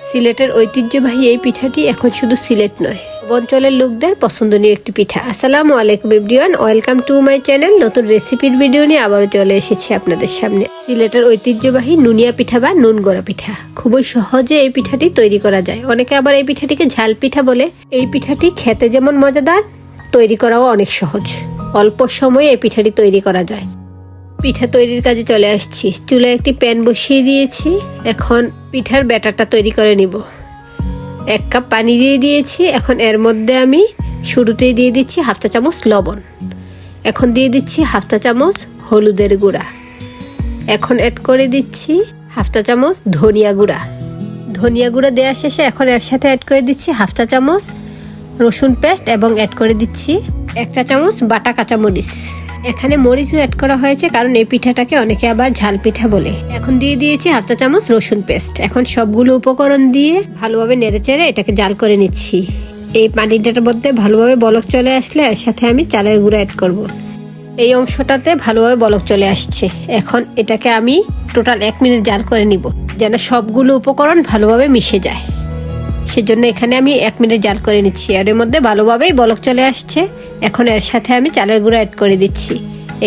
সিলেটের ঐতিহ্যবাহী এই পিঠাটি এখন শুধু সিলেট নয়, অঞ্চলের লোকদের পছন্দনীয় একটি পিঠা। আসসালামু আলাইকুম everyone, welcome to my channel. নতুন রেসিপির ভিডিও নিয়ে আবারও চলে এসেছি আপনাদের সামনে। সিলেটের ঐতিহ্যবাহী নুনিয়া পিঠা বা নুন গড়া পিঠা খুবই সহজে এই পিঠাটি তৈরি করা যায়। অনেকে আবার এই পিঠাটিকে ঝাল পিঠা বলে। এই পিঠাটি খেতে যেমন মজাদার, তৈরি করাও অনেক সহজ। অল্প সময়ে এই পিঠাটি তৈরি করা যায়। পিঠা তৈরির কাজে চলে আসছি। চুলায় একটি প্যান বসিয়ে দিয়েছি। এখন পিঠার ব্যাটারটা তৈরি করে নিব। 1 কাপ পানি দিয়ে দিয়েছি। এখন এর মধ্যে আমি শুরুতেই দিয়ে দিচ্ছি 1/2 চা চামচ লবণ। এখন দিয়ে দিচ্ছি 1/2 চা চামচ হলুদের গুঁড়া। এখন অ্যাড করে দিচ্ছি 1/2 চা চামচ ধনিয়া গুঁড়া। ধনিয়া গুঁড়া দেওয়া শেষে এখন এর সাথে অ্যাড করে দিচ্ছি 1/2 চা চামচ রসুন পেস্ট এবং অ্যাড করে দিচ্ছি 1 চা চামচ বাটা কাঁচামরিচ। এখানে মরিচও অ্যাড করা হয়েছে কারণ এই পিঠাটাকে অনেকে আবার ঝাল পিঠা বলে। এখন দিয়ে দিয়েছি 1/2 চা চামচ রসুন পেস্ট। এখন সবগুলো উপকরণ দিয়ে ভালোভাবে নেড়েচেড়ে এটাকে জাল করে নিচ্ছি। এই পানিটার মধ্যে ভালোভাবে বলক চলে আসলে এর সাথে আমি চালের গুঁড়া অ্যাড করব। এই অংশটাতে ভালোভাবে বলক চলে আসছে। এখন এটাকে আমি টোটাল 1 মিনিট জাল করে নিব, যেন সবগুলো উপকরণ ভালোভাবে মিশে যায়। সেজন্য এখানে আমি 1 মিনিট জাল করে নিচ্ছি। আর এর মধ্যে ভালোভাবেই বলক চলে আসছে। এখন এর সাথে আমি চালের গুঁড়া অ্যাড করে দিচ্ছি।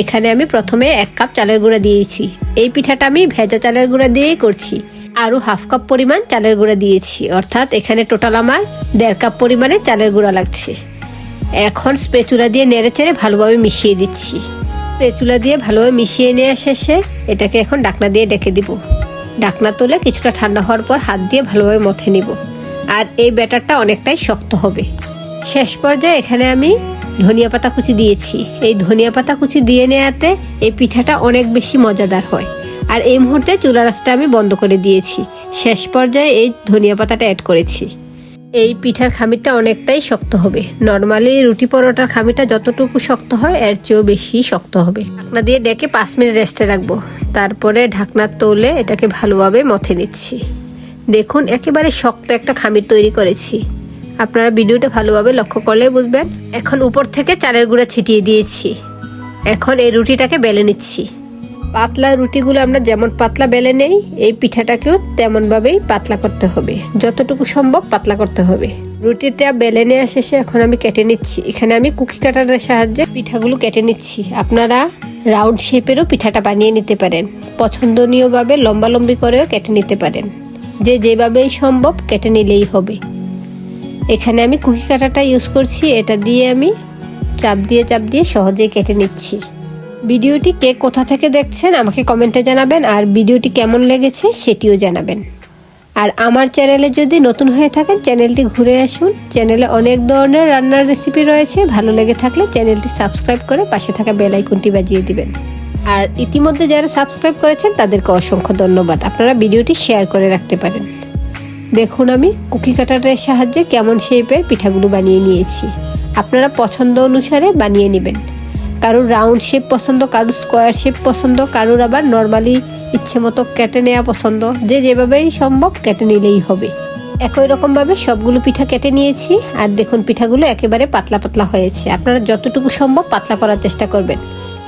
এখানে আমি প্রথমে 1 কাপ চালের গুঁড়া দিয়েছি। এই পিঠাটা আমি ভেজা চালের গুঁড়া দিয়েই করছি। আরও 1/2 কাপ পরিমাণ চালের গুঁড়া দিয়েছি, অর্থাৎ এখানে টোটাল আমার 1.5 কাপ পরিমাণে চালের গুঁড়া লাগছে। এখন স্প্যাচুলা দিয়ে নেড়েচেড়ে ভালোভাবে মিশিয়ে দিচ্ছি। স্প্যাচুলা দিয়ে ভালোভাবে মিশিয়ে নেওয়া শেষে এটাকে এখন ঢাকনা দিয়ে ঢেকে দিব। ঢাকনা তুলে কিছুটা ঠান্ডা হওয়ার পর হাত দিয়ে ভালোভাবে মথে নিব। আর এই ব্যাটারটা অনেকটাই শক্ত হবে। শেষ পর্যায়ে এখানে আমি ধনিয়া পাতা কুচি দিয়েছি। এই ধনিয়া পাতা কুচি দিয়ে নেওয়াতে এই পিঠাটা অনেক বেশি মজাদার হয়। আর এই মুহূর্তে চুলার আঁচটা আমি বন্ধ করে দিয়েছি। শেষ পর্যায়ে এই ধনিয়া পাতাটা অ্যাড করেছি। এই পিঠার খামিরটা অনেকটাই শক্ত হবে। নর্মালি রুটি পরোটার খামিরটা যতটুকু শক্ত হয় এর চেয়েও বেশি শক্ত হবে। ঢাকনা দিয়ে ডেকে 5 মিনিট রেস্টে রাখবো। তারপরে ঢাকনা তুলে এটাকে ভালোভাবে মথে নিচ্ছি। দেখুন একেবারে শক্ত একটা খামির তৈরি করেছি। আপনারা ভিডিওটা ভালোভাবে লক্ষ্য করলে বুঝবেন। এখন উপর থেকে চালের গুঁড়া ছিটিয়ে দিয়েছি। এখন এই রুটিটাকে বেলে নিচ্ছি। পাতলা রুটিগুলো আমরা যেমন পাতলা বেলে নেই, এই পিঠাটাকেও তেমনভাবেই পাতলা করতে হবে। যতটুকু সম্ভব পাতলা করতে হবে। রুটিটা বেলে নেওয়া শেষে এখন আমি কেটে নিচ্ছি। এখানে আমি কুকি কাটারের সাহায্যে পিঠাগুলো কেটে নিচ্ছি। আপনারা রাউন্ড শেপেরও পিঠাটা বানিয়ে নিতে পারেন। পছন্দনীয়ভাবে লম্বালম্বি করেও কেটে নিতে পারেন। যেভাবেই সম্ভব কেটে নিলেই হবে। এখানে আমি কুকি কাটারটা ইউজ করছি। এটা দিয়ে আমি চাপ দিয়ে সহজেই কেটে নিচ্ছি। ভিডিওটি কে কোথা থেকে দেখছেন আমাকে কমেন্টে জানাবেন। আর ভিডিওটি কেমন লেগেছে সেটিও জানাবেন। আর আমার চ্যানেলে যদি নতুন হয়ে থাকেন চ্যানেলটি ঘুরে আসুন। চ্যানেলে অনেক ধরনের রান্নার রেসিপি রয়েছে। ভালো লেগে থাকলে চ্যানেলটি সাবস্ক্রাইব করে পাশে থাকা বেল আইকনটি বাজিয়ে দিবেন। আর ইতিমধ্যে যারা সাবস্ক্রাইব করেছেন তাদেরকে অসংখ্য ধন্যবাদ। আপনারা ভিডিওটি শেয়ার করে রাখতে পারেন। দেখুন আমি কুকি কাটারের সাহায্যে কেমন শেপের পিঠাগুলো বানিয়ে নিয়েছি। আপনারা পছন্দ অনুসারে বানিয়ে নেবেন। কারোর রাউন্ড শেপ পছন্দ, কারোর স্কোয়ার শেপ পছন্দ, কারোর আবার নর্মালি ইচ্ছে মতো কেটে নেওয়া পছন্দ। যেভাবেই সম্ভব কেটে নিলেই হবে। একই রকমভাবে সবগুলো পিঠা কেটে নিয়েছি। আর দেখুন পিঠাগুলো একেবারে পাতলা পাতলা হয়েছে। আপনারা যতটুকু সম্ভব পাতলা করার চেষ্টা করবেন।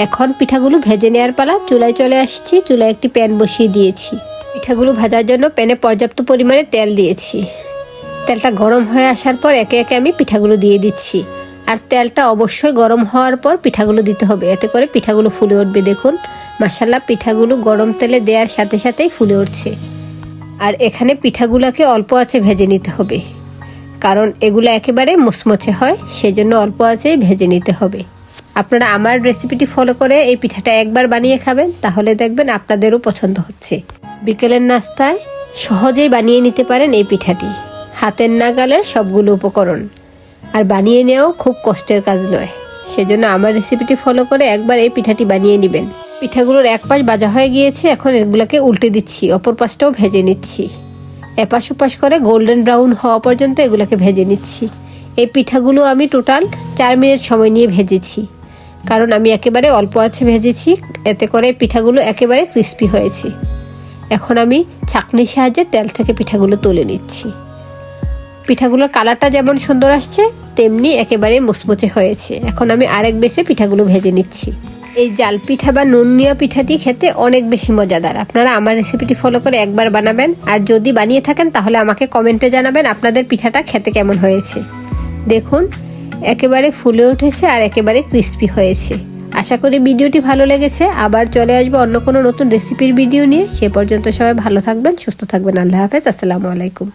এখন পিঠাগুলো ভেজে নেওয়ার পালা। চুলায় চলে আসছি। চুলায় একটি প্যান বসিয়ে দিয়েছি। পিঠাগুলো ভাজার জন্য প্যানে পর্যাপ্ত পরিমাণে তেল দিয়েছি। তেলটা গরম হয়ে আসার পর একে একে আমি পিঠাগুলো দিয়ে দিচ্ছি। আর তেলটা অবশ্যই গরম হওয়ার পর পিঠাগুলো দিতে হবে, এতে করে পিঠাগুলো ফুলে উঠবে। দেখুন মাশাআল্লাহ পিঠাগুলো গরম তেলে দেওয়ার সাথে সাথেই ফুলে উঠছে। আর এখানে পিঠাগুলোকে অল্প আঁচে ভেজে নিতে হবে, কারণ এগুলো একেবারে মুচমুচে হয়। সেজন্য অল্প আঁচেই ভেজে নিতে হবে। আপনারা আমার রেসিপিটি ফলো করে এই পিঠাটা একবার বানিয়ে খাবেন, তাহলে দেখবেন আপনাদেরও পছন্দ হচ্ছে। বিকেলের নাস্তায় সহজেই বানিয়ে নিতে পারেন এই পিঠাটি। হাতের নাগালের সবগুলো উপকরণ। আর বানিয়ে নেওয়াও খুব কষ্টের কাজ নয়। সেজন্য আমার রেসিপিটি ফলো করে একবার এই পিঠাটি বানিয়ে নেবেন। পিঠাগুলোর এক পাশ ভাজা হয়ে গিয়েছে। এখন এগুলোকে উল্টে দিচ্ছি। অপর পাশটাও ভেজে নিচ্ছি। এপাশ ওপাশ করে গোল্ডেন ব্রাউন হওয়া পর্যন্ত এগুলোকে ভেজে নিচ্ছি। এই পিঠাগুলো আমি টোটাল 4 মিনিট সময় নিয়ে ভেজেছি, কারণ আমি একেবারে অল্প আঁচে ভেজেছি। এতে করে পিঠাগুলো একেবারে ক্রিস্পি হয়েছে। এখন আমি ছাঁকনির সাহায্যে তেল থেকে পিঠাগুলো তুলে নিচ্ছি। পিঠাগুলোর কালারটা যেমন সুন্দর আসছে তেমনি একেবারে মুচমুচে হয়েছে। এখন আমি আরেক বেশে পিঠাগুলো ভেজে নিচ্ছি। এই জাল পিঠা বা নুনিয়া পিঠাটি খেতে অনেক বেশি মজাদার। আপনারা আমার রেসিপিটি ফলো করে একবার বানাবেন, আর যদি বানিয়ে থাকেন তাহলে আমাকে কমেন্টে জানাবেন আপনাদের পিঠাটা খেতে কেমন হয়েছে। দেখুন একেবারে ফুলে উঠেছে আর একেবারে ক্রিস্পি হয়েছে। আশা করি ভিডিওটি ভালো লেগেছে। আবার চলে আসবো অন্য কোনো নতুন রেসিপির ভিডিও নিয়ে। সে পর্যন্ত সবাই ভালো থাকবেন, সুস্থ থাকবেন। আল্লাহ হাফেজ, আসসালামু আলাইকুম।